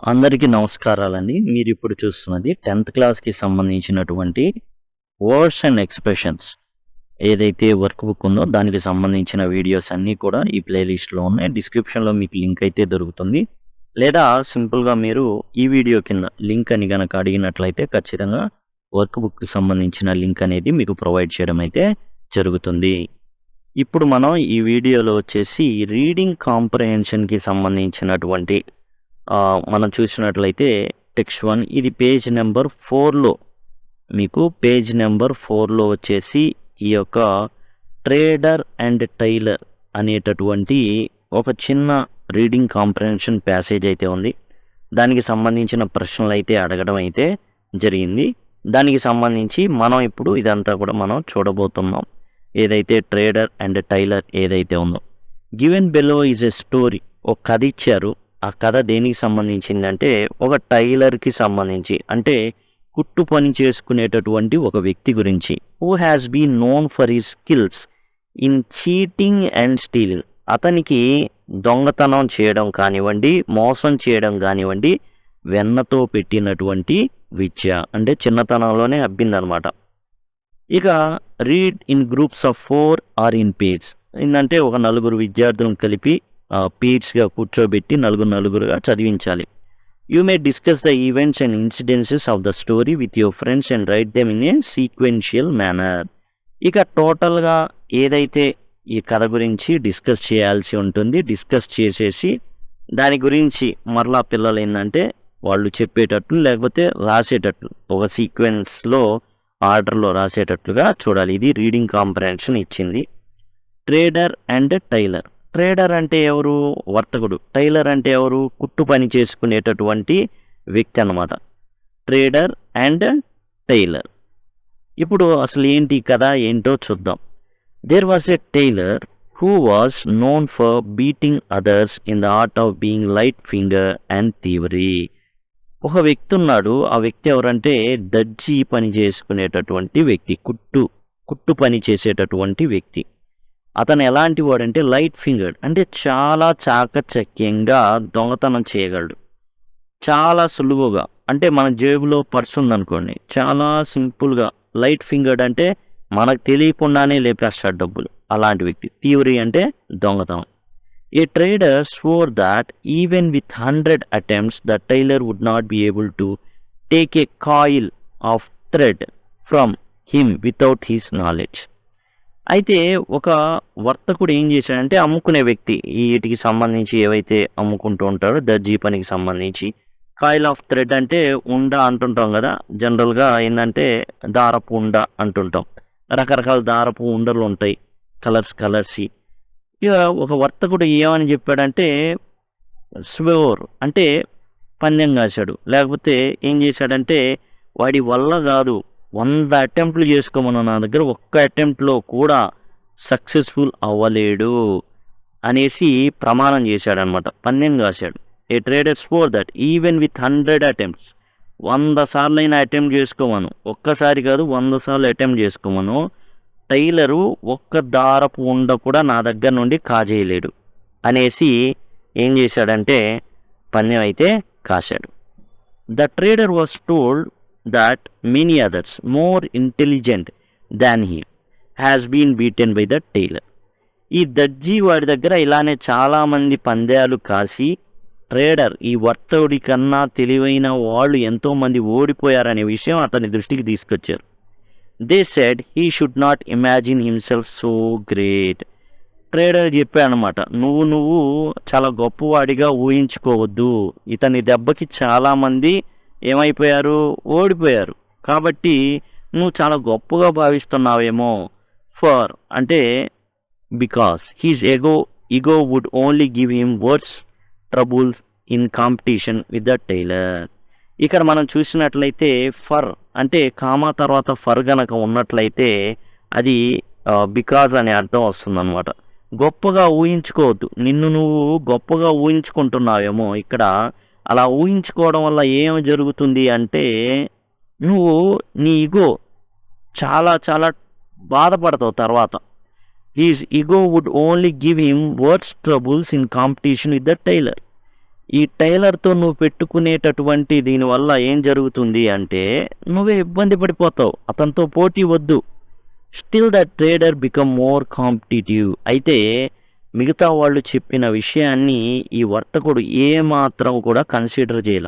అందరికీ నమస్కారాలండి. మీరిప్పుడు చూస్తున్నది 10th క్లాస్‌కి సంబంధించినటువంటి వర్డ్స్ అండ్ ఎక్స్‌ప్రెషన్స్ ఏదైతే వర్క్ బుక్ ఉందో దానికి సంబంధించిన వీడియోస్ అన్నీ కూడా ఈ ప్లేలిస్ట్‌లో ఉన్నాయి. డిస్క్రిప్షన్‌లో మీకు లింక్ అయితే దొరుకుతుంది. లేదా సింపుల్‌గా మీరు ఈ వీడియో కింద లింక్ అని గనక అడిగినట్లయితే ఖచ్చితంగా వర్క్ బుక్‌కి సంబంధించిన లింక్ అనేది మీకు ప్రొవైడ్ చేయడం అయితే జరుగుతుంది. ఇప్పుడు మనం ఈ వీడియోలో వచ్చేసి రీడింగ్ కాంప్రహెన్షన్‌కి సంబంధించినటువంటి మనం చూసినట్లయితే టెక్స్ట్ 1 ఇది పేజ్ నెంబర్ 4లో మీకు పేజ్ నెంబర్ 4లో వచ్చేసి ఈ యొక్క ట్రేడర్ అండ్ టైలర్ అనేటటువంటి ఒక చిన్న రీడింగ్ కాంప్రహెన్షన్ ప్యాసేజ్ అయితే ఉంది. దానికి సంబంధించిన ప్రశ్నలు అయితే అడగడం అయితే జరిగింది. దానికి సంబంధించి మనం ఇప్పుడు ఇదంతా కూడా మనం చూడబోతున్నాం. ఏదైతే ట్రేడర్ అండ్ టైలర్ ఏదైతే ఉందో given below is a story, ఒక కథ ఇచ్చారు. ఆ కథ దేనికి సంబంధించిందంటే ఒక టైలర్కి సంబంధించి, అంటే కుట్టు పని చేసుకునేటటువంటి ఒక వ్యక్తి గురించి. Who has been known for his skills in cheating and stealing. అతనికి దొంగతనం చేయడం కానివ్వండి, మోసం చేయడం కానివ్వండి వెన్నతో పెట్టినటువంటి విద్య, అంటే చిన్నతనంలోనే అబ్బిందనమాట. ఇక read in groups of 4 or in pairs. ఏంటంటే ఒక నలుగురు విద్యార్థులను కలిపి పేర్స్గా కూర్చోబెట్టి నలుగురుగా చదివించాలి. You may discuss the events and incidences of the story with your friends and write them in a sequential manner. ఇక టోటల్గా ఏదైతే ఈ కథ గురించి డిస్కస్ చేయాల్సి ఉంటుంది, డిస్కస్ చేసేసి దాని గురించి మరలా పిల్లలు ఏంటంటే వాళ్ళు చెప్పేటట్లు లేకపోతే రాసేటట్లు ఒక సీక్వెన్స్లో ఆర్డర్లో రాసేటట్లుగా చూడాలి. ఇది రీడింగ్ కాంప్రహెన్షన్ ఇచ్చింది. Trader and tailor. ట్రేడర్ అంటే ఎవరు? వర్తకుడు. టైలర్ అంటే ఎవరు? కుట్టు పని చేసుకునేటటువంటి వ్యక్తి అన్నమాట. Trader and tailor. ఇప్పుడు అసలు ఏంటి కదా ఏంటో చూద్దాం. There was a tailor who was known for beating others in the art of being light finger and thievery. ఒక వ్యక్తి ఉన్నాడు. ఆ వ్యక్తి ఎవరంటే దర్జీ పని చేసుకునేటటువంటి వ్యక్తి, కుట్టు పని చేసేటటువంటి వ్యక్తి. అతను ఎలాంటి వాడంటే లైట్ ఫింగర్డ్, అంటే చాలా చాకచక్యంగా దొంగతనం చేయగలడు. చాలా సులువుగా, అంటే మన జేబులో పర్స్ ఉందనుకోండి, చాలా సింపుల్గా. లైట్ ఫింగర్డ్ అంటే మనకు తెలియకుండానే లేపేస్తాడు డబ్బులు, అలాంటి వ్యక్తి. థీవరీ అంటే దొంగతనం. A trader swore that even with 100 attempts the tailor would not be able to take a coil of thread from him without his knowledge. అయితే ఒక వర్తకుడు ఏం చేశాడంటే, అమ్ముకునే వ్యక్తి వీటికి సంబంధించి ఏవైతే అమ్ముకుంటూ ఉంటారో దర్జీ పనికి సంబంధించి, కాయిల్ ఆఫ్ థ్రెడ్ అంటే ఉండ అంటుంటాం కదా, జనరల్గా ఏంటంటే దారపు ఉండ అంటుంటాం. రకరకాల దారపు ఉండలు ఉంటాయి, కలర్స్. ఇక ఒక వర్తకుడు ఏమని చెప్పాడంటే స్వోర్, అంటే పందెం కాశాడు. లేకపోతే ఏం చేశాడంటే వాడి వల్ల కాదు, 100 అటెంప్ట్లు చేసుకోమన్నా నా దగ్గర ఒక్క అటెంప్ట్లో కూడా సక్సెస్ఫుల్ అవ్వలేడు అనేసి ప్రమాణం చేశాడనమాట, పందెం కాశాడు. A trader swore that even with 100 attempts, 100 సార్లైనా అటెంప్ట్ చేసుకోమను, ఒక్కసారి కాదు 100 సార్లు అటెంప్ట్ చేసుకోమను, టైలరు ఒక్క దారపు ఉండ కూడా నా దగ్గర నుండి కాజేయలేడు అనేసి ఏం చేశాడంటే పందెం అయితే కాశాడు. The trader was told that many others more intelligent than he has been beaten by the tailor. ఈ దర్జీ వాడి దగ్గర ఇలానే చాలామంది పందాలు కాసి ట్రేడర్, ఈ వర్తకుడి కన్నా తెలివైన వాళ్ళు ఎంతోమంది ఓడిపోయారనే విషయం అతని దృష్టికి తీసుకొచ్చారు. They said he should not imagine himself so great. Trader చెప్పాడనమాట, నువ్వు చాలా గొప్పవాడిగా ఊహించుకోవద్దు, ఇతని దెబ్బకి చాలామంది ఏమైపోయారు? ఓడిపోయారు. కాబట్టి నువ్వు చాలా గొప్పగా భావిస్తున్నావేమో. ఫర్ అంటే because his ego would only give him words troubles in competition with the tailor. ఇక్కడ మనం చూసినట్లయితే ఫర్ అంటే కామా తర్వాత ఫర్ గనక ఉన్నట్లయితే అది బికాజ్ అనే అర్థం వస్తుందన్నమాట. గొప్పగా ఊహించుకోవద్దు, నిన్ను నువ్వు గొప్పగా ఊహించుకుంటున్నావేమో. ఇక్కడ అలా ఊహించుకోవడం వల్ల ఏమి జరుగుతుంది అంటే నువ్వు నీ ఈగో చాలా బాధపడతావు తర్వాత. His ego would only give him words troubles in competition with the tailor. ఈ టైలర్తో నువ్వు పెట్టుకునేటటువంటి దీనివల్ల ఏం జరుగుతుంది అంటే నువ్వే ఇబ్బంది పడిపోతావు, అతనితో పోటీ వద్దు. Still the trader become more competitive. అయితే మిగతా వాళ్ళు చెప్పిన విషయాన్ని ఈ వర్తకుడు ఏమాత్రం కూడా కన్సిడర్ చేయాల.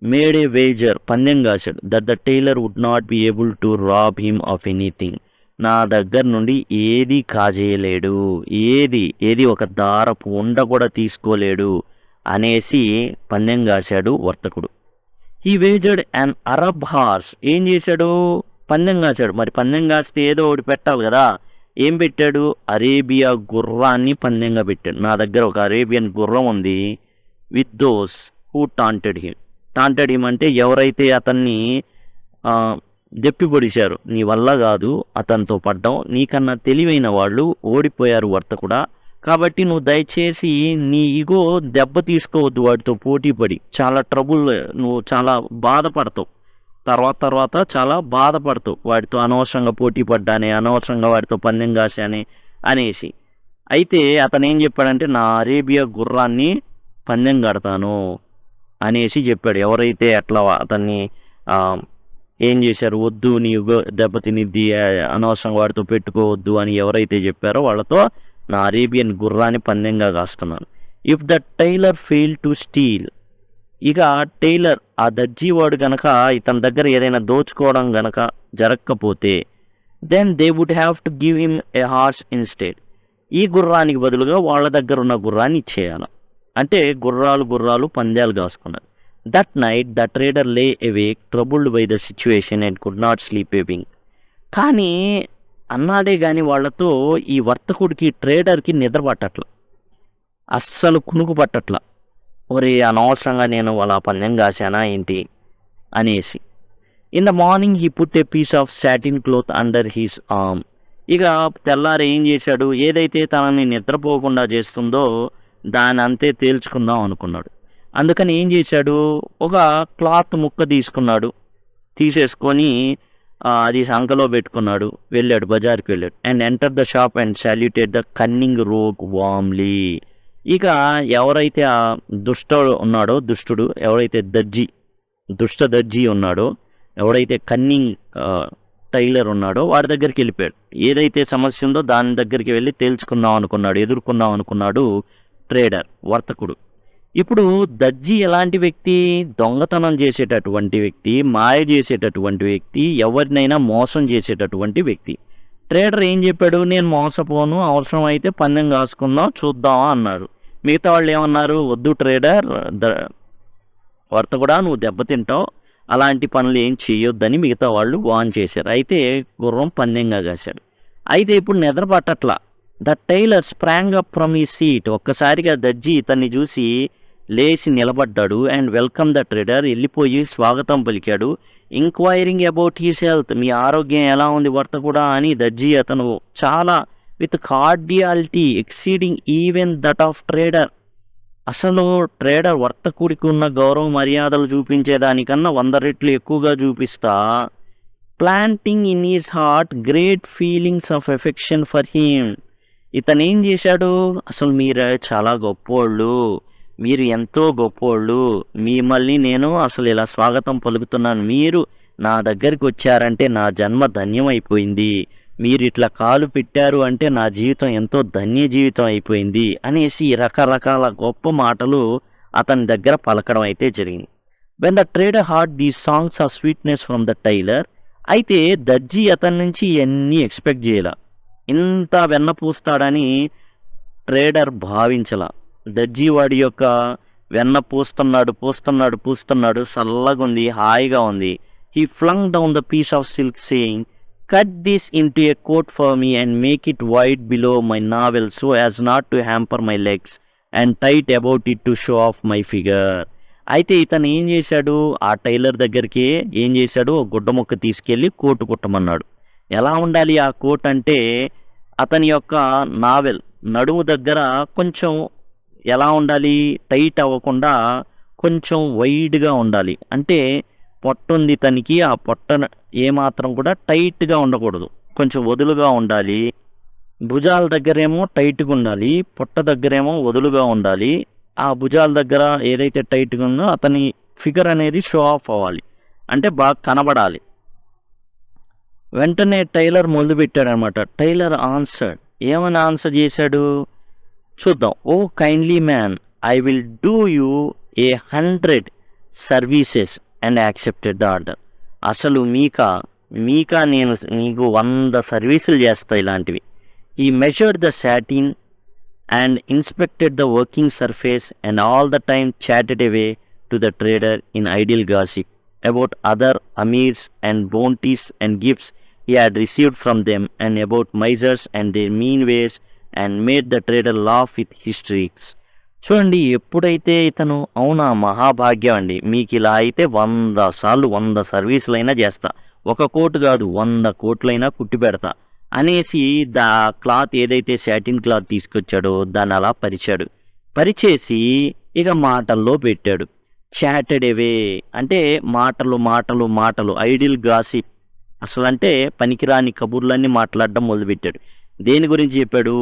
మేడ్ ఏ వేజర్, పందెం కాశాడు, that the tailor would not be able to rob him of anything. నా దగ్గర నుండి ఏది కాజేయలేడు, ఏది ఒక దారపు ఉండ కూడా తీసుకోలేడు అనేసి పందెం కాశాడు వర్తకుడు. ఈ వేజర్డ్ అన్ అరబ్ హార్స్. ఏం చేశాడు? పందెం కాశాడు. మరి పందెం కాస్తే ఏదో ఒకటి పెట్టాలి కదా. ఏం పెట్టాడు? అరేబియా గుర్రాన్ని పందెంగా పెట్టాడు. నా దగ్గర ఒక అరేబియన్ గుర్రం ఉంది. విత్ దోస్ హూ టాంటెడ్ హిమ్ అంటే ఎవరైతే అతన్ని దెప్పి పొడిచారు, నీ వల్ల కాదు అతనితో పడ్డం, నీకన్నా తెలివైన వాళ్ళు ఓడిపోయారు వర్తకుడా, కాబట్టి నువ్వు దయచేసి నీ ఈగో దెబ్బ తీసుకోవద్దు, వాడితో పోటీ పడి చాలా ట్రబుల్, నువ్వు చాలా బాధపడతావు, తర్వాత చాలా బాధపడతావు వాడితో అనవసరంగా పోటీ పడ్డానే, అనవసరంగా వాడితో పందెం కాశానే అనేసి. అయితే అతను ఏం చెప్పాడంటే నా అరేబియా గుర్రాన్ని పందెం కడతాను అనేసి చెప్పాడు. ఎవరైతే అట్లా అతన్ని ఏం చేశారు, వద్దు నీ దెబ్బతినిద్ది, అనవసరంగా వాడితో పెట్టుకోవద్దు అని ఎవరైతే చెప్పారో వాళ్ళతో నా అరేబియన్ గుర్రాన్ని పందెంగా కాస్తున్నాను. If the tailor fail to steal, ఇక టైలర్ ఆ దర్జీ వాడు గనక ఇతని దగ్గర ఏదైనా దోచుకోవడం గనక జరగకపోతే then they would have to give him a horse instead. ఈ గుర్రానికి బదులుగా వాళ్ళ దగ్గర ఉన్న గుర్రాన్ని ఇచ్చేయాలి. అంటే గుర్రాలు పందాలు కాసుకున్నారు. దట్ నైట్ ద ట్రేడర్ లే awake, troubled by the situation and could not sleep a wink. కానీ అన్నాడే కానీ వాళ్ళతో ఈ వర్తకుడికి ట్రేడర్కి నిద్ర పట్టట్ల, అస్సలు కునుకు పట్టట్ల. ఒరే అనవసరంగా నేను అలా పందెం కాశానా ఏంటి అనేసి. In the morning he put a piece of satin cloth under his arm. ఇక తెల్లారి ఏం చేశాడు, ఏదైతే తనని నిద్రపోకుండా చేస్తుందో దాని అంతే తేల్చుకుందాం అనుకున్నాడు. అందుకని ఏం చేశాడు, ఒక క్లాత్ ముక్క తీసేసుకొని అది సంకలో పెట్టుకున్నాడు. వెళ్ళాడు, బజార్కి వెళ్ళాడు. And enter the shop and saluted the cunning rogue warmly. ఇక ఎవరైతే ఆ దుష్టుడు ఎవరైతే దుష్ట దర్జీ ఉన్నాడో, ఎవరైతే కన్నింగ్ టైలర్ ఉన్నాడో వాడి దగ్గరికి వెళ్ళిపోయాడు. ఏదైతే సమస్య ఉందో దాని దగ్గరికి వెళ్ళి ఎదుర్కొందాం అనుకున్నాడు ట్రేడర్, వర్తకుడు. ఇప్పుడు దర్జీ ఎలాంటి వ్యక్తి? దొంగతనం చేసేటటువంటి వ్యక్తి, మాయ చేసేటటువంటి వ్యక్తి, ఎవరినైనా మోసం చేసేటటువంటి వ్యక్తి. ట్రేడర్ ఏం చెప్పాడు, నేను మోసపోను, అవసరం అయితే పందెం కాసుకుందాం చూద్దామా అన్నారు. మిగతా వాళ్ళు ఏమన్నారు, వద్దు ట్రేడర్, వర్తకుడా నువ్వు దెబ్బతింటావు, అలాంటి పనులు ఏం చేయొద్దని మిగతా వాళ్ళు వాన్ చేశారు. అయితే గుర్రం పందెంగా కాశాడు. అయితే ఇప్పుడు నిద్ర పట్టట్లా. The tailor sprang up from ఈ సీట్. ఒక్కసారిగా దర్జీ ఇతన్ని చూసి లేచి నిలబడ్డాడు. అండ్ వెల్కమ్ ద ట్రేడర్, వెళ్ళిపోయి స్వాగతం పలికాడు. ఇంక్వైరింగ్ అబౌట్ హీస్ హెల్త్, మీ ఆరోగ్యం ఎలా ఉంది వర్తకుడా అని దర్జీ అతను చాలా with cordiality exceeding even that of trader. అసలు ట్రేడర్ వర్తకుడికి ఉన్న గౌరవ మర్యాదలు చూపించేదానికన్నా 100 రెట్లు ఎక్కువగా చూపిస్తా, planting in his heart great feelings of affection for him. ఇతను ఏం చేశాడు, అసలు మీరు చాలా గొప్పోళ్ళు, మీరు ఎంతో గొప్పోళ్ళు, మిమ్మల్ని నేను అసలు ఇలా స్వాగతం పలుకుతున్నాను, మీరు నా దగ్గరికి వచ్చారంటే నా జన్మ ధన్యమైపోయింది, మీరు ఇట్లా కాలు పెట్టారు అంటే నా జీవితం ఎంతో ధన్య జీవితం అయిపోయింది అనేసి రకరకాల గొప్ప మాటలు అతని దగ్గర పలకడం అయితే జరిగింది. When the trader heard these songs of sweetness from the tailor, అయితే దర్జీ అతని నుంచి ఎన్ని ఎక్స్పెక్ట్ చేయాల, ఇంత వెన్న పూస్తాడని ట్రేడర్ భావించల. దర్జీ వాడి యొక్క వెన్న పూస్తున్నాడు, చల్లగా ఉంది, హాయిగా ఉంది. He flung down the piece of silk saying, cut this into a coat for me and make it wide below my navel so as not to hamper my legs and tight about it to show off my figure. అయితే ఇతను ఏం చేశాడు, ఆ tailor దగ్గరికి ఏం చేశాడు, గుడ్డ ముక్క తీసుకెళ్ళి కోటు కుట్టమన్నాడు. ఎలా ఉండాలి ఆ కోట్ అంటే, అతని యొక్క నావెల్ నడుము దగ్గర కొంచెం ఎలా ఉండాలి, టైట్ అవ్వకుండా కొంచెం వైడ్గా ఉండాలి. అంటే పొట్టుంది తనకి, ఆ పొట్ట ఏమాత్రం కూడా టైట్గా ఉండకూడదు, కొంచెం వదులుగా ఉండాలి. భుజాల దగ్గరేమో టైట్గా ఉండాలి, పొట్ట దగ్గరేమో వదులుగా ఉండాలి. ఆ భుజాల దగ్గర ఏదైతే టైట్గా ఉందో అతని ఫిగర్ అనేది షో ఆఫ్ అవ్వాలి, అంటే బాగా కనబడాలి. వెంటనే టైలర్ మొదలుపెట్టాడనమాట. టైలర్ ఆన్సర్డ్, ఏమని ఆన్సర్ చేశాడు చూద్దాం. Oh kindly man, I will do you 100 services and accepted the order. అసలు మీకా నేను నీకు 100 సర్వీసులు చేస్తా ఇలాంటివి. He measured the satin and inspected the working surface and all the time chatted away to the trader in idle gossip about other amirs and bounties and gifts he had received from them and about misers and their mean ways and made the trader laugh with his tricks. చూడండి, ఎప్పుడైతే ఇతను అవునా మహాభాగ్యం అండి, మీకు ఇలా అయితే 100 సార్లు 100 సర్వీసులైనా చేస్తా, ఒక కోటు కాదు 100 కోట్లైనా కుట్టి పెడతా అనేసి క్లాత్ ఏదైతే సాటిన్ క్లాత్ తీసుకొచ్చాడో దాన్ని అలా పరిచేసి ఇక మాటల్లో పెట్టాడు. చాటెడ్ అవే అంటే మాటలు ఐడిల్ గాసిప్, అసలు అంటే పనికిరాని కబుర్లన్నీ మాట్లాడడం మొదలుపెట్టాడు. దేని గురించి చెప్పాడు?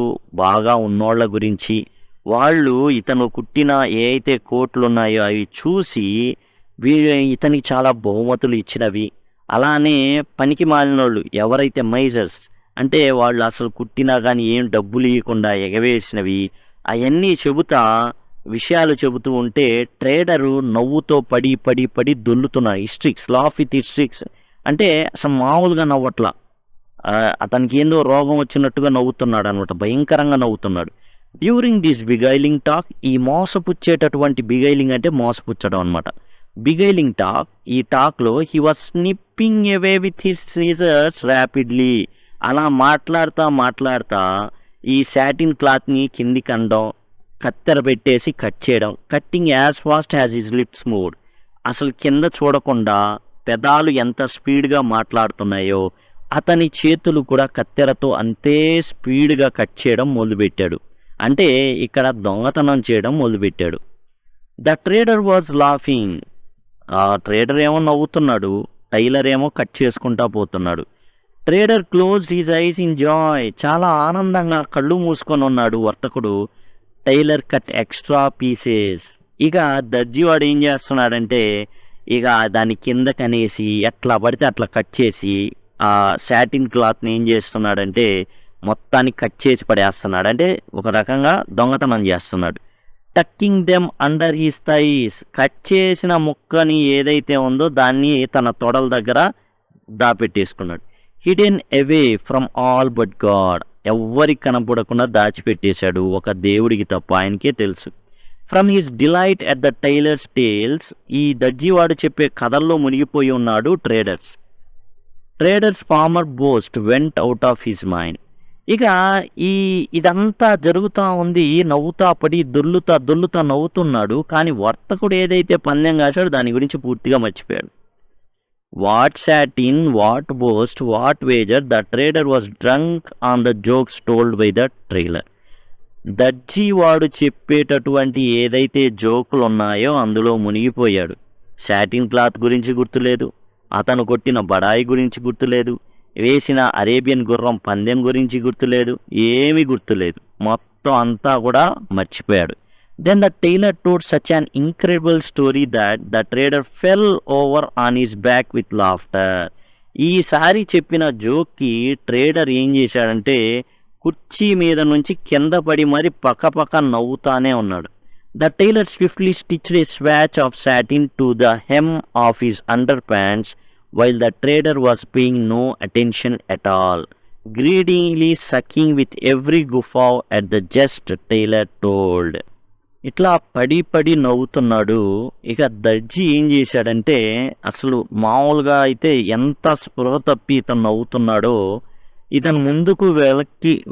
బాగా ఉన్నోళ్ల గురించి. వాళ్ళు ఇతను కుట్టిన ఏ అయితే కోట్లు ఉన్నాయో అవి చూసి ఇతనికి చాలా బహుమతులు ఇచ్చినవి, అలానే పనికి మాలినోళ్ళు ఎవరైతే మైజర్స్ అంటే వాళ్ళు అసలు కుట్టినా కానీ ఏం డబ్బులు ఇవ్వకుండా ఎగవేసినవి అవన్నీ విషయాలు చెబుతూ ఉంటే ట్రేడరు నవ్వుతో పడి దొల్లుతున్నాడు. హిస్ట్రిక్స్, లాఫ్ విత్ హిస్ట్రిక్స్ అంటే అసలు మామూలుగా నవ్వట్లా, అతనికి ఏందో రోగం వచ్చినట్టుగా నవ్వుతున్నాడు అనమాట, భయంకరంగా నవ్వుతున్నాడు. డ్యూరింగ్ దిస్ బిగైలింగ్ టాక్, ఈ మోసపుచ్చేటటువంటి బిగైలింగ్ అంటే మోసపుచ్చడం అనమాట. బిగైలింగ్ టాక్, ఈ టాక్లో he was snipping away with his scissors rapidly. అలా మాట్లాడుతా ఈ సాటిన్ క్లాత్ని కిందికి అనడం, కత్తెర పెట్టేసి కట్ చేయడం. Cutting as fast as his lips mood. అసలు కింద చూడకుండా పెదాలు ఎంత స్పీడ్గా మాట్లాడుతున్నాయో అతని చేతులు కూడా కత్తెరతో అంతే స్పీడ్గా కట్ చేయడం మొదలుపెట్టాడు. అంటే ఇక్కడ దొంగతనం చేయడం మొదలుపెట్టాడు. The trader was laughing. ఆ ట్రేడర్ ఏమో నవ్వుతున్నాడు, టైలర్ ఏమో కట్ చేసుకుంటా పోతున్నాడు. Trader closed his eyes in joy. చాలా ఆనందంగా కళ్ళు మూసుకొని ఉన్నాడు వర్తకుడు. Tailor cut extra pieces. ఇక దర్జీవాడు ఏం చేస్తున్నాడంటే ఇక దాని కింద కనేసి ఎట్లా పడితే అట్లా కట్ చేసి ఆ సాటిన్ క్లాత్ని ఏం చేస్తున్నాడంటే మొత్తానికి కట్ చేసి పడేస్తున్నాడు. అంటే ఒక రకంగా దొంగతనం చేస్తున్నాడు. Tucking them under his thighs. Cut చేసిన ముక్కని ఏదైతే ఉందో దాన్ని తన తొడల దగ్గర దాపెట్టేసుకున్నాడు. Hidden away from all but God. ఎవ్వరికి కనపడకుండా దాచిపెట్టేశాడు, ఒక దేవుడికి తప్ప, ఆయనకే తెలుసు. From his delight at the tailor's tales. ఈ దర్జీవాడు చెప్పే కథల్లో మునిగిపోయి ఉన్నాడు trader's former boast went out of his mind. ఇక ఇదంతా జరుగుతూ ఉంది, నవ్వుతా పడి దొల్లుతా నవ్వుతున్నాడు. కానీ వర్తకుడు ఏదైతే పందెం కాశాడో దాని గురించి పూర్తిగా మర్చిపోయాడు. What satin, what boast, what wager, the trader was drunk on the jokes told by the tailor. దర్జీ వాడు చెప్పేటటువంటి ఏదైతే జోకులు ఉన్నాయో అందులో మునిగిపోయాడు. సాటిన్ క్లాత్ గురించి గుర్తులేదు, అతను కొట్టిన బడాయి గురించి గుర్తులేదు, వేసిన అరేబియన్ గుర్రం పందెం గురించి గుర్తులేదు, ఏమీ గుర్తులేదు, మొత్తం అంతా కూడా మర్చిపోయాడు. Then the tailor told such an incredible story that the trader fell over on his back with laughter. ఈసారి చెప్పిన జోక్కి ట్రేడర్ ఏం చేశాడంటే కుర్చీ మీద నుంచి కింద పడి మరి పక్క నవ్వుతానే ఉన్నాడు. The tailor swiftly stitched a swatch of satin to the hem of his underpants while the trader was paying no attention at all, greedily sucking with every guffaw at the jest tailor told. ఇట్లా పడి నవ్వుతున్నాడు. ఇక దర్జీ ఏం చేశాడంటే అసలు మామూలుగా అయితే ఎంత స్పృహ తప్పి ఇతను నవ్వుతున్నాడో, ఇతను ముందుకు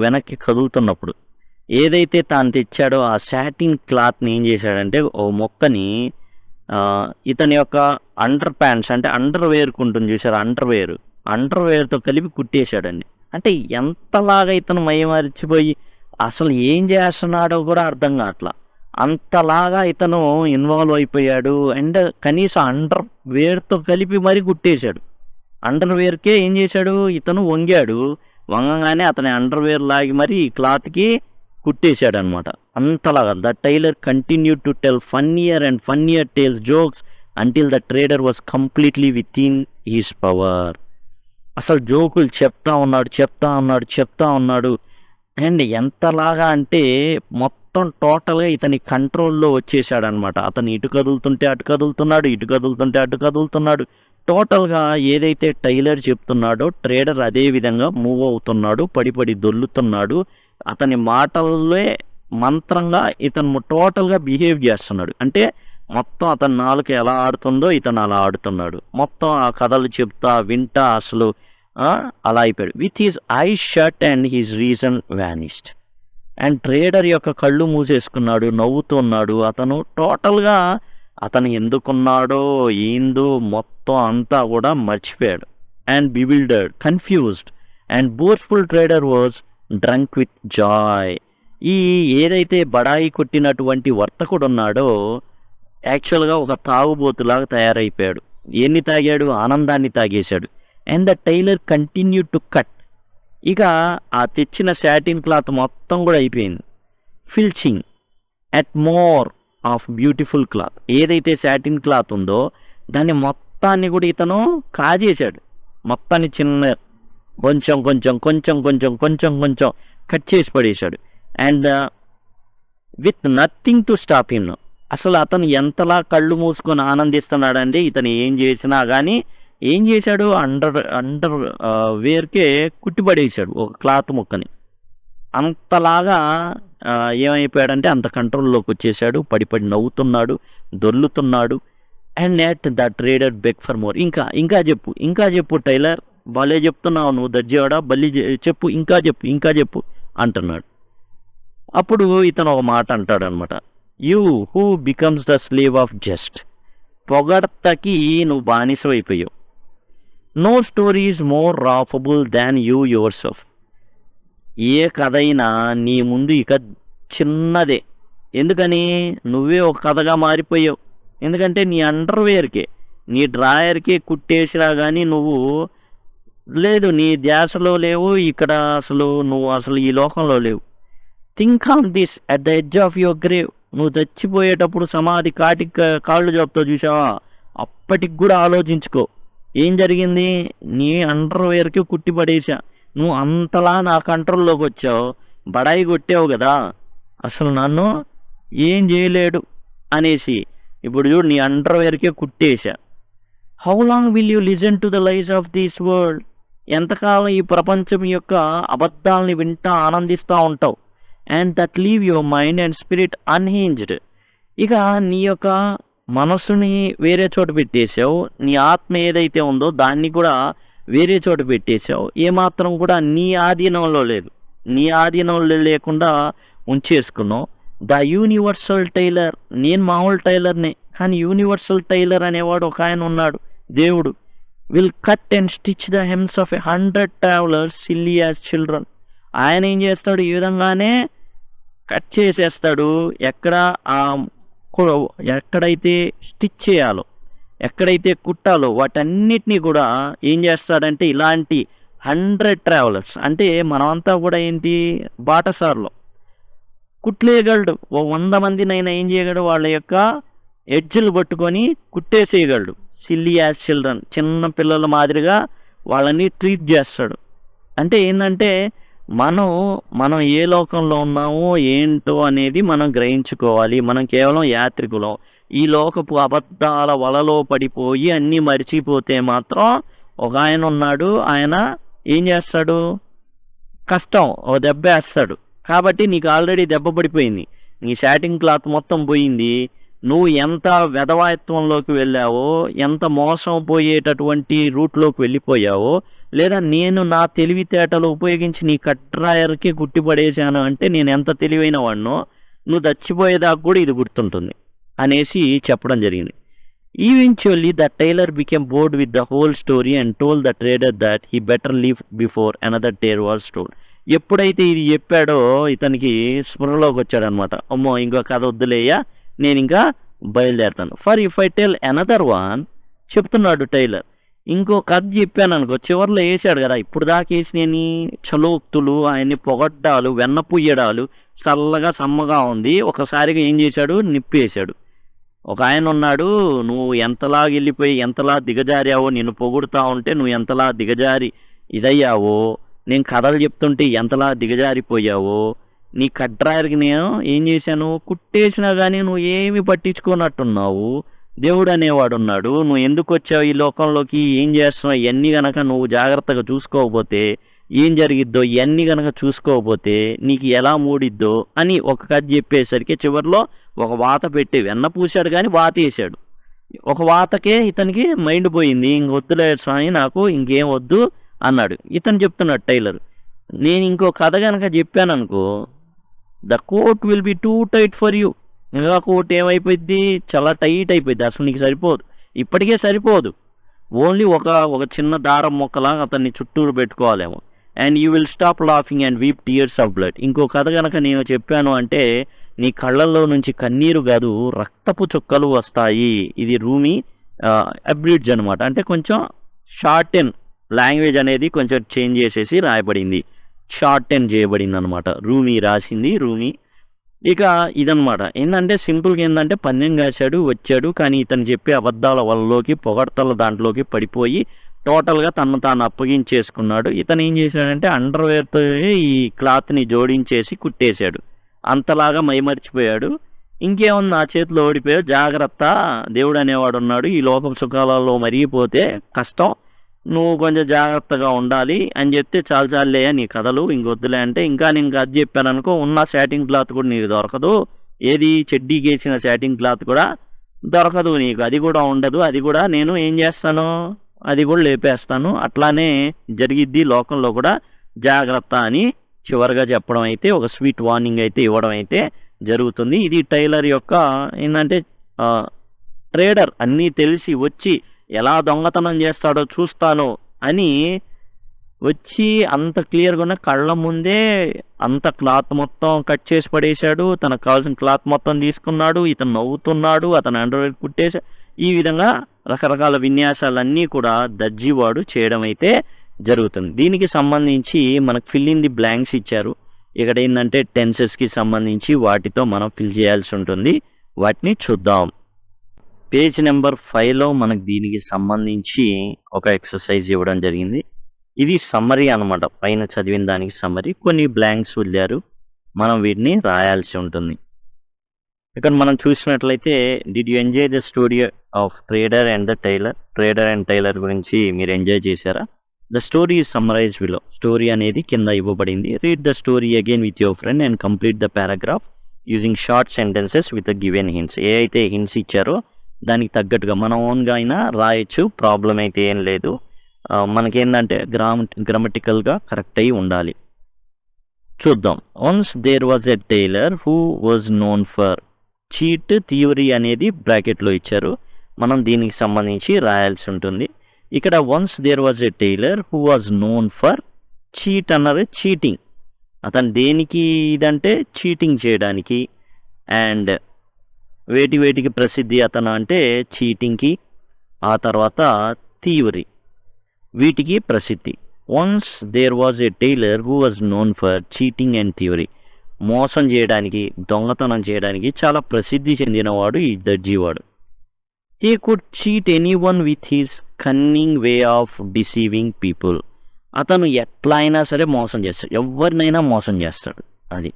వెనక్కి కదులుతున్నప్పుడు ఏదైతే తాను తెచ్చాడో ఆ సాటిన్ క్లాత్ని ఏం చేశాడంటే ఓ మొక్కని ఇతని యొక్క అండర్ ప్యాంట్స్ అంటే అండర్ వేర్కు ఉంటుంది చూసారు, అండర్ వేర్తో కలిపి కుట్టేశాడండి. అంటే ఎంతలాగా ఇతను మైమరిచిపోయి అసలు ఏం చేస్తున్నాడో కూడా అర్థం కావట్లా, అంతలాగా ఇతను ఇన్వాల్వ్ అయిపోయాడు. అండ్ కనీసం అండర్ వేర్తో కలిపి మరీ కుట్టేశాడు. అండర్ వేర్కే ఏం చేశాడు, ఇతను వంగాడు, వంగగానే అతని అండర్ వేర్ లాగి మరి క్లాత్కి కుట్టేశాడనమాట. అంతలాగా the tailor continued to tell funnier and funnier tales jokes until the trader was completely within his power. అసలు జోకులు చెప్తా ఉన్నాడు. అండ్ ఎంతలాగా అంటే మొత్తం టోటల్గా ఇతని కంట్రోల్లో వచ్చేసాడనమాట. అతను ఇటు కదులుతుంటే అటు కదులుతున్నాడు. టోటల్గా ఏదైతే టైలర్ చెప్తున్నాడో ట్రేడర్ అదే విధంగా మూవ్ అవుతున్నాడు, పడి దొల్లుతున్నాడు. అతని మాటల్లే మంత్రంగా ఇతను టోటల్గా బిహేవ్ చేస్తున్నాడు. అంటే మొత్తం అతని నాలుక ఎలా ఆడుతుందో ఇతను అలా ఆడుతున్నాడు. మొత్తం ఆ కథలు వింటా అసలు అలా అయిపోయాడు. With his eyes shut and his reason vanished. And trader యొక్క కళ్ళు మూసేసుకున్నాడు, నవ్వుతున్నాడు. అతను టోటల్గా అతను ఎందుకున్నాడో ఏందో మొత్తం అంతా కూడా మర్చిపోయాడు. And bewildered, confused and boastful trader was drunk with joy. ఈ ఏదైతే బడాయి కొట్టినటువంటి వర్తకుడు ఉన్నాడో యాక్చువల్గా ఒక తాగుబోతులాగా తయారైపోయాడు. ఎన్ని తాగాడు? ఆనందాన్ని తాగేశాడు. And the tailor continue to cut. ఇక ఆ తెచ్చిన శాటిన్ క్లాత్ మొత్తం కూడా అయిపోయింది. Filching at more of beautiful cloth. ఏదైతే శాటిన్ క్లాత్ ఉందో దాన్ని మొత్తాన్ని కూడా ఇతను కాజేశాడు. మొత్తాన్ని చిన్న కొంచెం కట్ చేసి పడేశాడు. And with nothing to stop him. అసలు అతను ఎంతలా కళ్ళు మూసుకొని ఆనందిస్తున్నాడండి. ఇతను ఏం చేసినా కానీ ఏం చేశాడు? అండర్ వేర్కే కుట్టిపడేశాడు ఒక క్లాత్ ముక్కని. అంతలాగా ఏమైపోయాడంటే అంత కంట్రోల్లోకి వచ్చేసాడు. పడి నవ్వుతున్నాడు, దొర్లుతున్నాడు. And net the trader beg for more. ఇంకా చెప్పు టైలర్, భలే చెప్తున్నావు నువ్వు దర్జీవాడా, చెప్పు ఇంకా చెప్పు అంటున్నాడు. అప్పుడు ఇతను ఒక మాట అంటాడు అనమాట. You who becomes the slave of just. పొగడ్తకి నువ్వు బానిస అయిపోయావు. No story is more laughable than you yourself. ఏ కథ అయినా నీ ముందు ఇక చిన్నదే. ఎందుకని? నువ్వే ఒక కథగా మారిపోయావు. ఎందుకంటే నీ అండర్వేర్కే, నీ డ్రాయర్కే కుట్టేసినా కానీ నువ్వు లేదు, నీ ధ్యాసలో లేవు. ఇక్కడ నువ్వు అసలు ఈ లోకంలో లేవు. Think on this at the edge of your grave. నువ్వు చచ్చిపోయేటప్పుడు సమాధి కాళ్ళు చెప్తావు చూసావా, అప్పటికి కూడా ఆలోచించుకో. ఏం జరిగింది? నీ అండర్వేర్కి కుట్టి పడేసా. నువ్వు అంతలా నా కంట్రోల్లోకి వచ్చావు, బడాయి కొట్టావు కదా, అసలు నన్ను ఏం చేయలేడు అనేసి ఇప్పుడు చూడు నీ అండర్వేర్కే కుట్టేశా. How long will you listen to the lies of this world. ఎంతకాలం ఈ ప్రపంచం యొక్క అబద్ధాలని వింటా ఆనందిస్తూ ఉంటావు. And that leave your mind and spirit unhinged. ఇక నీ యొక్క మనసుని వేరే చోట పెట్టేశావు. నీ ఆత్మ ఏదైతే ఉందో దాన్ని కూడా వేరే చోట పెట్టేశావు. ఏమాత్రం కూడా నీ ఆధీనంలో లేదు. నీ ఆధీనంలో లేకుండా ఉంచేసుకున్నావు. The universal tailor. నేను మామూలు టైలర్నే, కానీ యూనివర్సల్ టైలర్ అనేవాడు ఒక ఆయన ఉన్నాడు, దేవుడు. Will cut and stitch the hems of 100 travelers silly as children. ఆయన ఏం చేస్తాడు? ఈ విధంగానే కట్ చేసేస్తాడు. ఎక్కడైతే స్టిచ్ చేయాలో, ఎక్కడైతే కుట్టాలో వాటన్నిటినీ కూడా ఏం చేస్తాడంటే ఇలాంటి 100 travelers, అంటే మనమంతా కూడా ఏంటి, బాటసార్లో కుట్లేయగలడు. 100 మందినైనా ఏం చేయగలడు? వాళ్ళ యొక్క ఎడ్జులు పట్టుకొని కుట్టేసేయగలడు. సిల్లీ యాజ్ చిల్డ్రన్, చిన్న పిల్లల మాదిరిగా వాళ్ళని ట్రీట్ చేస్తాడు. అంటే ఏంటంటే మనం ఏ లోకంలో ఉన్నామో ఏంటో అనేది మనం గ్రహించుకోవాలి. మనం కేవలం యాత్రికులం. ఈ లోకపు అబద్ధాల వలలో పడిపోయి అన్నీ మరిచిపోతే మాత్రం ఒక ఆయన ఉన్నాడు. ఆయన ఏం చేస్తాడు? కష్టం ఓ దెబ్బ వేస్తాడు. కాబట్టి నీకు ఆల్రెడీ దెబ్బ పడిపోయింది, నీ శాటింగ్ క్లాత్ మొత్తం పోయింది. నువ్వు ఎంత వెధవాయత్వంలోకి వెళ్ళావో, ఎంత మోసం పోయేటటువంటి రూట్లోకి వెళ్ళిపోయావో, లేదా నేను నా తెలివితేటలు ఉపయోగించి నీ కట్రాయర్కి గుట్టిపడేశాను అంటే నేను ఎంత తెలివైన వాడినో, నువ్వు చచ్చిపోయేదాకా కూడా ఇది గుర్తుంటుంది అనేసి చెప్పడం జరిగింది. Eventually the tailor became bored with the whole story and told the trader that he better leave before another tale was told. ఎప్పుడైతే ఇది చెప్పాడో ఇతనికి స్పృహలోకి వచ్చాడనమాట. అమ్మో ఇంకో కథ వద్దులేయ్యా, నేను ఇంకా బయలుదేరుతాను. For if I tell another one, చెప్తున్నాడు టైలర్, ఇంకో కథ చెప్పాను అనుకో, చివరిలో వేసాడు కదా ఇప్పుడు దాకా వేసి నేను చలోక్తులు, ఆయన్ని పొగడ్డాలు, వెన్నపుయ్యడాలు, చల్లగా సమ్మగా ఉంది. ఒకసారిగా ఏం చేశాడు, నిప్పేశాడు. ఒక ఆయన ఉన్నాడు, నువ్వు ఎంతలా వెళ్ళిపోయి ఎంతలా దిగజారావో, నిన్ను పొగుడుతా ఉంటే నువ్వు ఎంతలా దిగజారి ఇదయ్యావో, నేను కథలు చెప్తుంటే ఎంతలా దిగజారిపోయావో, నీ కట్రాయర్కి నేను ఏం చేశాను, కుట్టేసినా కానీ నువ్వు ఏమి పట్టించుకోనట్టున్నావు. దేవుడు అనేవాడు ఉన్నాడు, నువ్వు ఎందుకు వచ్చావు ఈ లోకంలోకి, ఏం చేస్తున్నావు, ఇవన్నీ గనక నువ్వు జాగ్రత్తగా చూసుకోకపోతే ఏం జరిగిద్దో, ఇవన్నీ గనక చూసుకోకపోతే నీకు ఎలా మూడిద్దో అని ఒక కథ చెప్పేసరికి చివరిలో ఒక వాత పెట్టి వెన్న పూసాడు కానీ వాత వేసాడు. ఒక వాతకే ఇతనికి మైండ్ పోయింది, ఇంకొద్దులే స్వామి నాకు ఇంకేం వద్దు అన్నాడు. ఇతను చెప్తున్నాడు టైలర్, నేను ఇంకో కథ కనుక చెప్పాను అనుకో, the coat will be too tight for you. ఇంకా కోట్ ఏమైపోయింది, చాలా టైట్ అయిపోయింది, అసలు నీకు సరిపోదు, ఇప్పటికే సరిపోదు, ఓన్లీ ఒక చిన్న దారం మొక్కలా అతన్ని చుట్టూరు పెట్టుకోవాలేమో. And you will stop laughing and weep tears of blood. ఇంకో కథ కనుక నేను చెప్పాను అంటే నీ కళ్ళల్లో నుంచి కన్నీరు కాదు రక్తపు చుక్కలు వస్తాయి. ఇది రూమీ అబ్రిడ్జ్ అనమాట, అంటే కొంచెం షార్ట్ అండ్ లాంగ్వేజ్ అనేది కొంచెం చేంజ్ చేసేసి రాయబడింది, షార్ట్ అండ్ చేయబడింది అనమాట. రూమీ రాసింది రూమీ. ఇక ఇదనమాట ఏంటంటే సింపుల్గా ఏంటంటే పందెం కాశాడు వచ్చాడు, కానీ ఇతను చెప్పే అబద్ధాల వల్లలోకి పొగడ్తల దాంట్లోకి పడిపోయి టోటల్గా తను తాను అప్పగించేసుకున్నాడు. ఇతను ఏం చేశాడంటే అండర్వేర్తో ఈ క్లాత్ని జోడించేసి కుట్టేశాడు, అంతలాగా మైమర్చిపోయాడు. ఇంకేముంది, నా చేతిలో ఓడిపోయాడు, జాగ్రత్త, దేవుడు అనేవాడు ఉన్నాడు, ఈ లోకం సుఖాలలో మరిగిపోతే కష్టం, నువ్వు కొంచెం జాగ్రత్తగా ఉండాలి అని చెప్తే చాలే నీ కథలు ఇంకొద్దులే అంటే, ఇంకా నేను అది చెప్పాను అనుకో, ఉన్న శాటింగ్ క్లాత్ కూడా నీకు దొరకదు, ఏది చెడ్డీకి వేసిన శాటింగ్ క్లాత్ కూడా దొరకదు నీకు, అది కూడా ఉండదు, అది కూడా నేను ఏం చేస్తాను, అది కూడా లేపేస్తాను, అట్లానే జరిగిద్ది లోకంలో కూడా, జాగ్రత్త అని చివరిగా చెప్పడం అయితే ఒక స్వీట్ వార్నింగ్ అయితే ఇవ్వడం అయితే జరుగుతుంది. ఇది టైలర్ యొక్క ఏంటంటే ట్రేడర్ అన్నీ తెలిసి వచ్చి ఎలా దొంగతనం చేస్తాడో చూస్తాను అని వచ్చి అంత క్లియర్గా ఉన్న కళ్ళ ముందే అంత క్లాత్ మొత్తం కట్ చేసి పడేశాడు, తనకు కావాల్సిన క్లాత్ మొత్తం తీసుకున్నాడు, ఇతను నవ్వుతున్నాడు, అతను అండర్వేర్ కుట్టేశాడు. ఈ విధంగా రకరకాల విన్యాసాలన్నీ కూడా దర్జీవాడు చేయడం అయితే జరుగుతుంది. దీనికి సంబంధించి మనకు ఫిల్ ఇన్ ది బ్లాంక్స్ ఇచ్చారు. ఇక్కడ ఏంటంటే టెన్సెస్కి సంబంధించి వాటితో మనం ఫిల్ చేయాల్సి ఉంటుంది, వాటిని చూద్దాం. పేజ్ నెంబర్ 5లో మనకు దీనికి సంబంధించి ఒక ఎక్సర్సైజ్ ఇవ్వడం జరిగింది. ఇది సమ్మరీ అనమాట, పైన చదివిన దానికి సమ్మరీ, కొన్ని బ్లాంక్స్ వదిలారు, మనం వీటిని రాయాల్సి ఉంటుంది. ఇక్కడ మనం చూసినట్లయితే did you enjoy the story of trader and the tailor, trader and tailor గురించి మీరు ఎంజాయ్ చేశారా? The story is summarize below, story అనేది కింద ఇవ్వబడింది. Read the story again with your friend and complete the paragraph using short sentences with the given hints. ఏ అయితే hints ఇచ్చారో దానికి తగ్గట్టుగా మనం ఓన్గా అయినా రాయొచ్చు, ప్రాబ్లం అయితే ఏం లేదు. మనకేంటంటే గ్రామటికల్గా కరెక్ట్ అయి ఉండాలి. చూద్దాం. Once there was a tailor who was known for cheat thievery అనేది బ్రాకెట్లో ఇచ్చారు, మనం దీనికి సంబంధించి రాయాల్సి ఉంటుంది. ఇక్కడ once there was a tailor who was known for cheat అన్నారు, చీటింగ్, అతను దేనికి ఇదంటే చీటింగ్ చేయడానికి. అండ్ వేటికి ప్రసిద్ధి అతను అంటే చీటింగ్కి, ఆ తర్వాత థియరీ, వీటికి ప్రసిద్ధి. Once there was a tailor who was known for cheating and theory, మోసం చేయడానికి దొంగతనం చేయడానికి చాలా ప్రసిద్ధి చెందినవాడు ఈ దర్జీవాడు. He could cheat anyone with his cunning way of deceiving people, అతను ఎట్లా అయినా సరే మోసం చేస్తాడు, ఎవరినైనా మోసం చేస్తాడు. అది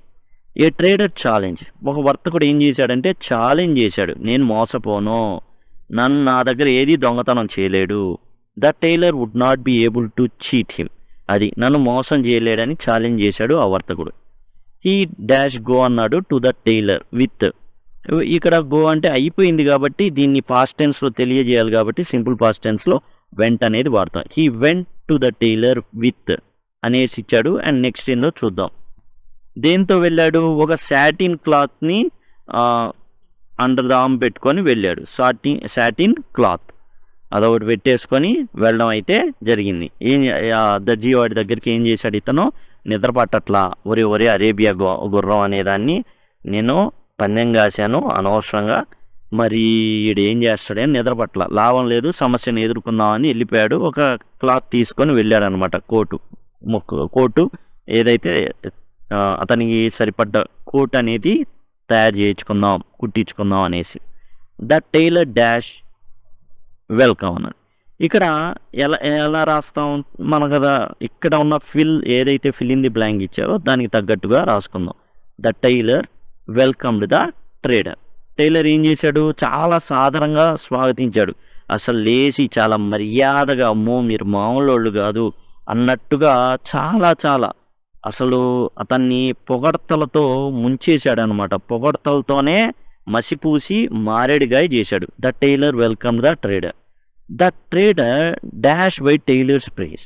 ఏ ట్రేడర్ ఛాలెంజ్, ఒక వర్తకుడు ఏం చేశాడంటే ఛాలెంజ్ చేశాడు, నేను మోసపోను, నా దగ్గర ఏది దొంగతనం చేయలేడు. The tailor would not be able to cheat him, అది నన్ను మోసం చేయలేడని ఛాలెంజ్ చేశాడు ఆ వర్తకుడు. హీ డాష్ గో అన్నాడు టు ద టైలర్ విత్, ఇక్కడ గో అంటే అయిపోయింది కాబట్టి దీన్ని పాస్ట్ టెన్స్లో తెలియజేయాలి కాబట్టి సింపుల్ పాస్ట్ టెన్స్లో వెంట్ అనేది వాడతాం. He went to the tailor with అనేసి ఇచ్చాడు. అండ్ నెక్స్ట్ ఏందో చూద్దాం. దేంతో వెళ్ళాడు, ఒక సాటిన్ క్లాత్ని అండర్ ద ఆర్మ్ పెట్టుకొని వెళ్ళాడు, సాటిన్ క్లాత్ అదొకటి పెట్టేసుకొని వెళ్ళడం అయితే జరిగింది. దర్జీవాడి దగ్గరికి ఏం చేశాడు ఇతను, నిద్ర పట్టట్లా, ఒరే అరేబియా గుర్రం అనేదాన్ని నేను పందెం కాశాను అనవసరంగా, మరి ఈడు ఏం చేస్తాడని నిద్ర పట్ల, లాభం లేదు, సమస్యను ఎదుర్కొందామని వెళ్ళిపోయాడు. ఒక క్లాత్ తీసుకొని వెళ్ళాడు అనమాట, కోటు ఏదైతే అతనికి సరిపడ్డ కోట్ అనేది తయారు చేయించుకుందాం, కుట్టించుకుందాం అనేసి. ద టైలర్ డాష్ వెల్కమ్ అన్నాడు. ఇక్కడ ఎలా ఎలా రాస్తాం మన కదా, ఇక్కడ ఉన్న ఏదైతే ఫిల్ ఇన్ ది బ్లాంక్ ఇచ్చారో దానికి తగ్గట్టుగా రాసుకుందాం. The tailor welcomed the trader. Tailor ఏం చేశాడు, చాలా సాధారణంగా స్వాగతించాడు. అసలు లేచి చాలా మర్యాదగా, అమ్మో మీరు మామూలు వాళ్ళు కాదు అన్నట్టుగా చాలా చాలా అసలు అతన్ని పొగడ్తలతో ముంచేశాడు అనమాట. పొగడ్తలతోనే మసిపూసి మారేడుగాయ చేశాడు. The tailor welcome the trader. The trader dash by tailor's praise.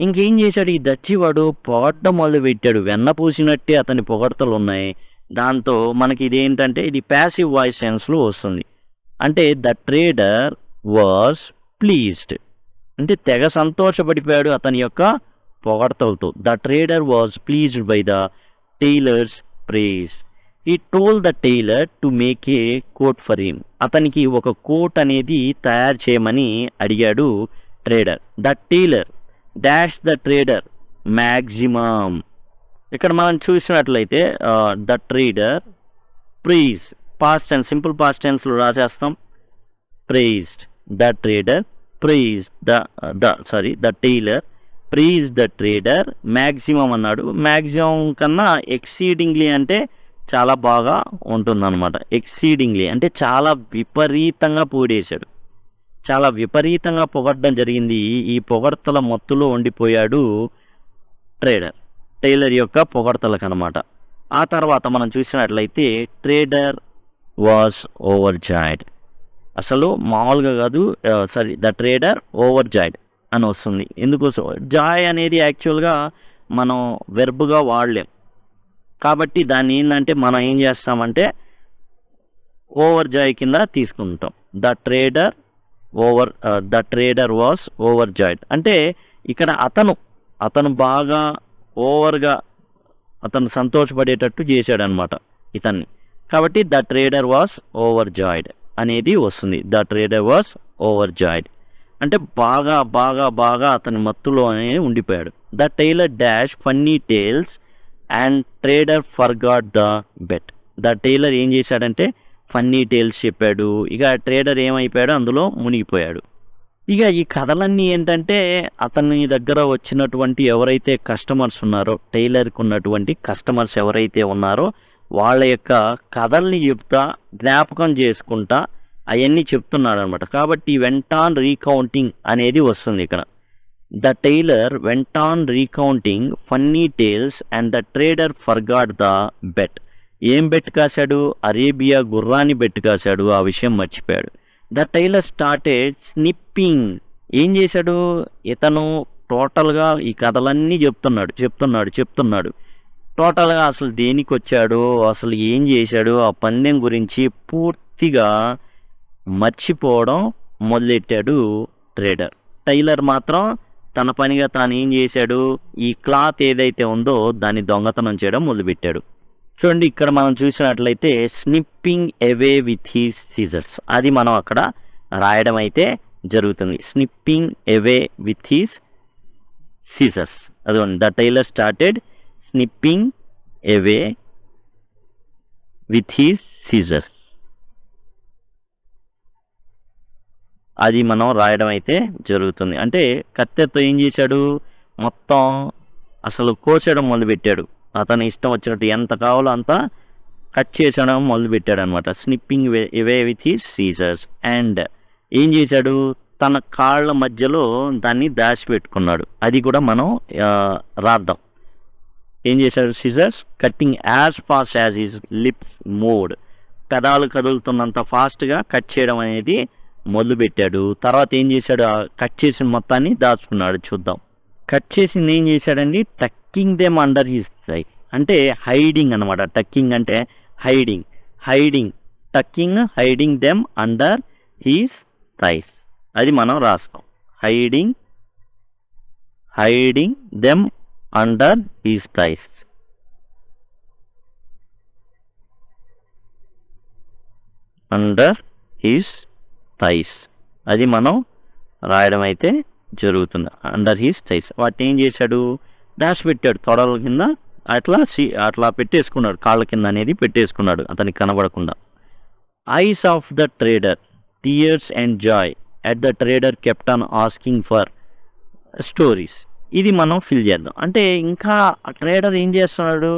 ఇంకేం చేశాడు, ఈ దచ్చివాడు పొగడ్డం మొదలు పెట్టాడు. వెన్న పూసినట్టే అతని పొగడ్తలు ఉన్నాయి. దాంతో మనకి ఇదేంటంటే ఇది ప్యాసివ్ వాయిస్ సెన్స్లో వస్తుంది. అంటే ద ట్రేడర్ వాజ్ ప్లీజ్డ్, అంటే తెగ సంతోషపడిపోయాడు అతని యొక్క పొగడ్తలతో. The trader was pleased by the tailor's praise. He told the tailor to make a coat for him. అతనికి ఒక కోట్ అనేది తయారు చేయమని అడిగాడు trader. The tailor dash the trader maximum. ఇక్కడ మనం చూసినట్లయితే the trader praise, past tense, simple past టెన్స్లో రాసేస్తాం praised. The trader praise the tailor praise the trader maximum అన్నాడు. మ్యాక్సిమం కన్నా ఎక్సీడింగ్లీ అంటే చాలా బాగా ఉంటుందన్నమాట. ఎక్సీడింగ్లీ అంటే చాలా విపరీతంగా పొగిడేశాడు, చాలా విపరీతంగా పొగడ్డం జరిగింది. ఈ పొగడ్తల మత్తులో ఉండిపోయాడు టైలర్ యొక్క పొగడ్తలకు అనమాట. ఆ తర్వాత మనం చూసినట్లయితే ట్రేడర్ వాజ్ ఓవర్ జాయిడ్. అసలు మామూలుగా కాదు, ద ట్రేడర్ ఓవర్ జాయిడ్ అని వస్తుంది. ఎందుకోసం, జాయ్ అనేది యాక్చువల్గా మనం వెర్బ్గా వాడలేం కాబట్టి దాన్ని ఏంటంటే మనం ఏం చేస్తామంటే ఓవర్ జాయ్ కింద తీసుకుంటాం. The trader was overjoyed అంటే ఇక్కడ అతను బాగా ఓవర్గా అతను సంతోషపడేటట్టు చేశాడనమాట ఇతన్ని. కాబట్టి the trader was overjoyed అనేది వస్తుంది. The trader was overjoyed అంటే బాగా బాగా బాగా అతని మత్తులోనే ఉండిపోయాడు. The tailor dash funny tales and trader forgot the bet. The tailor ఏం చేశాడంటే ఫన్నీ టేల్స్ చెప్పాడు. ఇక ట్రేడర్ ఏమైపోయాడు, అందులో మునిగిపోయాడు. ఇక ఈ కథలన్నీ ఏంటంటే అతని దగ్గర వచ్చినటువంటి ఎవరైతే కస్టమర్స్ ఉన్నారో, టైలర్కి ఉన్నటువంటి కస్టమర్స్ ఎవరైతే ఉన్నారో వాళ్ళ యొక్క కథల్ని చెప్తా, జ్ఞాపకం చేసుకుంటా అవన్నీ చెప్తున్నాడు అనమాట. కాబట్టి వెంట్ ఆన్ రీకౌంటింగ్ అనేది వస్తుంది ఇక్కడ. The tailor went on recounting funny tales and the trader forgot the bet. ఏం బెట్ కాశాడు, అరేబియా గుర్రాన్ని బెట్ కాశాడు, ఆ విషయం మర్చిపోయాడు. The tailor started snipping. ఏం చేశాడు ఇతను, టోటల్గా ఈ కథలన్నీ చెప్తున్నాడు. టోటల్గా అసలు దేనికి వచ్చాడో, అసలు ఏం చేశాడో ఆ పందెం గురించి పూర్తిగా మర్చిపోవడం మొదలెట్టాడు ట్రేడర్. టైలర్ మాత్రం తన పనిగా తాను ఏం చేశాడు, ఈ క్లాత్ ఏదైతే ఉందో దాన్ని దొంగతనం చేయడం మొదలుపెట్టాడు. చూడండి ఇక్కడ మనం చూసినట్లయితే snipping away with his scissors, అది మనం అక్కడ రాయడం అయితే జరుగుతుంది. Snipping away with his scissors, అదిగోండి. The tailor started snipping away with his scissors, అది మనం రాయడం అయితే జరుగుతుంది. అంటే కత్తెరతో ఏం చేశాడు, మొత్తం అసలు కోసేయడం మొదలుపెట్టాడు. అతను ఇష్టం వచ్చినట్టు ఎంత కావాలో అంత కట్ చేసడం మొదలుపెట్టాడు అనమాట. Snipping away with his scissors. And ఏం చేశాడు, తన కాళ్ళ మధ్యలో దాన్ని దాచిపెట్టుకున్నాడు. అది కూడా మనం రాద్దాం. ఏం చేశాడు, scissors cutting as fast as his lips moved. పెదాలు కదులుతున్నంత ఫాస్ట్గా కట్ చేయడం అనేది మొదలుపెట్టాడు. తర్వాత ఏం చేశాడు, కట్ చేసిన మొత్తాన్ని దాచుకున్నాడు. చూద్దాం. కట్ చేసింది ఏం చేశాడండి, tucking them under his thigh, అంటే హైడింగ్ అనమాట. టక్కింగ్ అంటే hiding tucking hiding them under his thighs, అది మనం రాస్తాం. Hiding them under his thighs. Under his thighs, అది మనం రాయడం అయితే జరుగుతుంది. Under his thighs. వాటిని ఏం చేశాడు, దాచిపెట్టాడు, తొడల కింద అట్లా పెట్టేసుకున్నాడు, కాళ్ళ కింద అనేది పెట్టేసుకున్నాడు అతనికి కనబడకుండా. Eyes of the trader, tears and Joy at the trader kept on asking for stories. ఇది మనం ఫిల్ చేద్దాం. అంటే ఇంకా ఆ ట్రేడర్ ఏం చేస్తున్నాడు,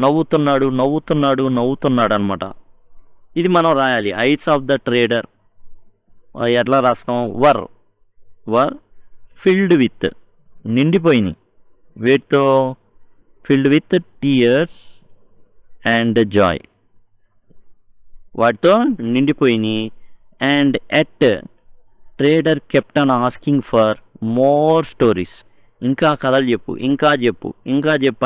నవ్వుతున్నాడు అనమాట. ఇది మనం రాయాలి. ఐస్ ఆఫ్ ద ట్రేడర్ ఎట్లా రాస్తాం, వర్ ఫిల్డ్ విత్, నిండిపోయినాయి, వేటితో, filled with tears and joy, వాటితో నిండిపోయినాయి. And at trader kept on asking for more stories, ఇంకా కథలు చెప్పు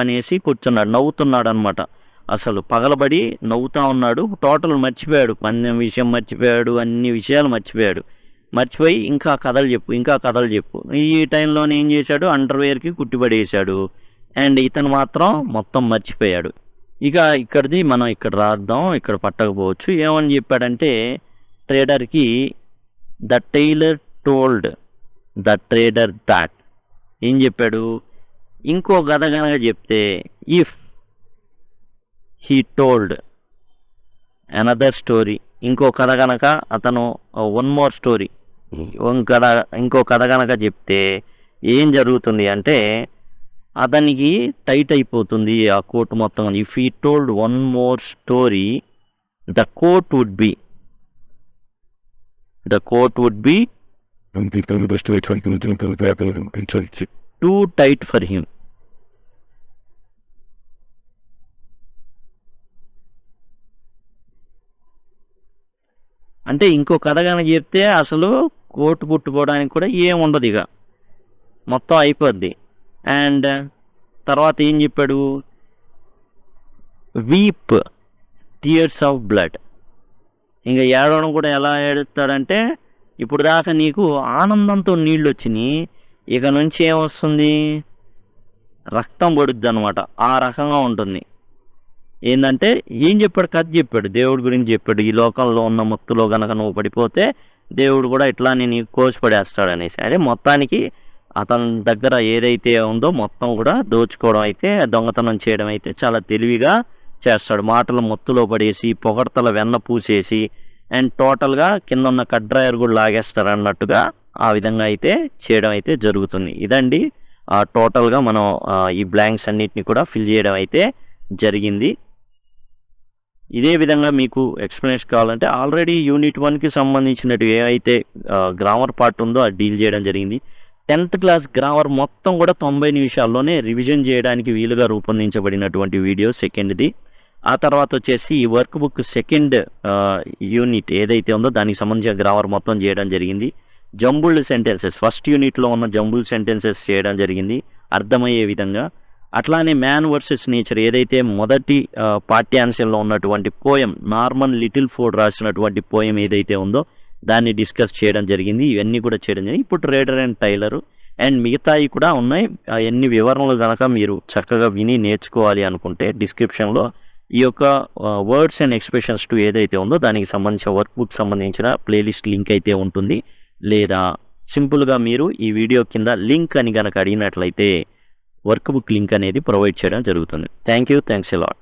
అనేసి కూర్చున్నాడు, నవ్వుతున్నాడు అనమాట. అసలు పగలబడి నవ్వుతూ ఉన్నాడు. టోటల్ మర్చిపోయాడు, పందెం విషయం మర్చిపోయాడు, అన్ని విషయాలు మర్చిపోయి ఇంకా కథలు చెప్పు. ఈ టైంలోనే ఏం చేశాడు, అండర్వేర్కి కుట్టిపడేశాడు. అండ్ ఇతను మాత్రం మొత్తం మర్చిపోయాడు. ఇక ఇక్కడిది మనం ఇక్కడ రాద్దాం, ఇక్కడ పట్టకపోవచ్చు. ఏమని చెప్పాడంటే ట్రేడర్కి, the tailor told the trader that, ఏం చెప్పాడు, ఇంకో కథ కనుక చెప్తే, if he told another story, ఇంకో కథ కనుక అతను వన్ మోర్ స్టోరీ, ఇంకో కథ కనుక చెప్తే ఏం జరుగుతుంది అంటే అతనికి టైట్ అయిపోతుంది ఆ కోట్ మొత్తం. If he told one more story the coat would be too tight for him. అంటే ఇంకో కథ కనుక చెప్తే అసలు కోటు కుట్టుకోవడానికి కూడా ఏముండదు, ఇక మొత్తం అయిపోద్ది. అండ్ తర్వాత ఏం చెప్పాడు, వీప్ టీయర్స్ ఆఫ్ బ్లడ్, ఇంకా ఏడవడం కూడా ఎలా ఏడుస్తాడంటే, ఇప్పుడు దాకా నీకు ఆనందంతో నీళ్ళు వచ్చినాయి, ఇక నుంచి ఏమొస్తుంది, రక్తం పడుద్ది అనమాట. ఆ రకంగా ఉంటుంది. ఏంటంటే ఏం చెప్పాడు, కథ చెప్పాడు, దేవుడి గురించి చెప్పాడు. ఈ లోకంలో ఉన్న మత్తులో గనక నువ్వు పడిపోతే దేవుడు కూడా ఇట్లా నేను కోసి పడేస్తాడు అనేసి. అదే మొత్తానికి అతని దగ్గర ఏదైతే ఉందో మొత్తం కూడా దోచుకోవడం అయితే, దొంగతనం చేయడం అయితే చాలా తెలివిగా చేస్తాడు. మాటలు మత్తులో పడేసి, పొగడ్తల వెన్న పూసేసి, అండ్ టోటల్గా కింద ఉన్న కట్ డ్రైవర్ కూడా లాగేస్తారు అన్నట్టుగా ఆ విధంగా అయితే చేయడం అయితే జరుగుతుంది. ఇదండి టోటల్గా మనం ఈ బ్లాంక్స్ అన్నిటిని కూడా ఫిల్ చేయడం అయితే జరిగింది. ఇదే విధంగా మీకు ఎక్స్ప్లెనేషన్ కావాలంటే ఆల్రెడీ యూనిట్ 1కి సంబంధించినట్టు ఏవైతే గ్రామర్ పార్ట్ ఉందో అది డీల్ చేయడం జరిగింది. 10th క్లాస్ గ్రామర్ మొత్తం కూడా 90 నిమిషాల్లోనే రివిజన్ చేయడానికి వీలుగా రూపొందించబడినటువంటి వీడియో సెకండ్ది. ఆ తర్వాత వచ్చేసి ఈ వర్క్ బుక్ సెకండ్ యూనిట్ ఏదైతే ఉందో దానికి సంబంధించిన గ్రామర్ మొత్తం చేయడం జరిగింది. జంబుల్డ్ సెంటెన్సెస్ ఫస్ట్ యూనిట్లో ఉన్న జంబుల్డ్ సెంటెన్సెస్ చేయడం జరిగింది అర్థమయ్యే విధంగా. అట్లానే మ్యాన్ వర్సెస్ నేచర్ ఏదైతే మొదటి పాఠ్యాంశంలో ఉన్నటువంటి పోయం, నార్మన్ లిటిల్ ఫోర్డ్ రాసినటువంటి పోయం ఏదైతే ఉందో దాన్ని డిస్కస్ చేయడం జరిగింది. ఇవన్నీ కూడా చేయడం జరిగింది. ఇప్పుడు ట్రేడర్ అండ్ టైలరు అండ్ మిగతాయి కూడా ఉన్నాయి. ఎన్ని వివరణలు కనుక మీరు చక్కగా విని నేర్చుకోవాలి అనుకుంటే డిస్క్రిప్షన్లో ఈ యొక్క వర్డ్స్ అండ్ ఎక్స్ప్రెషన్స్ టు ఏదైతే ఉందో దానికి సంబంధించిన వర్క్ బుక్ సంబంధించిన ప్లేలిస్ట్ లింక్ అయితే ఉంటుంది. లేదా సింపుల్గా మీరు ఈ వీడియో కింద లింక్ అని కనుక అడిగినట్లయితే వర్క్ బుక్ లింక్ అనేది ప్రొవైడ్ చేయడం జరుగుతుంది. Thanks a lot.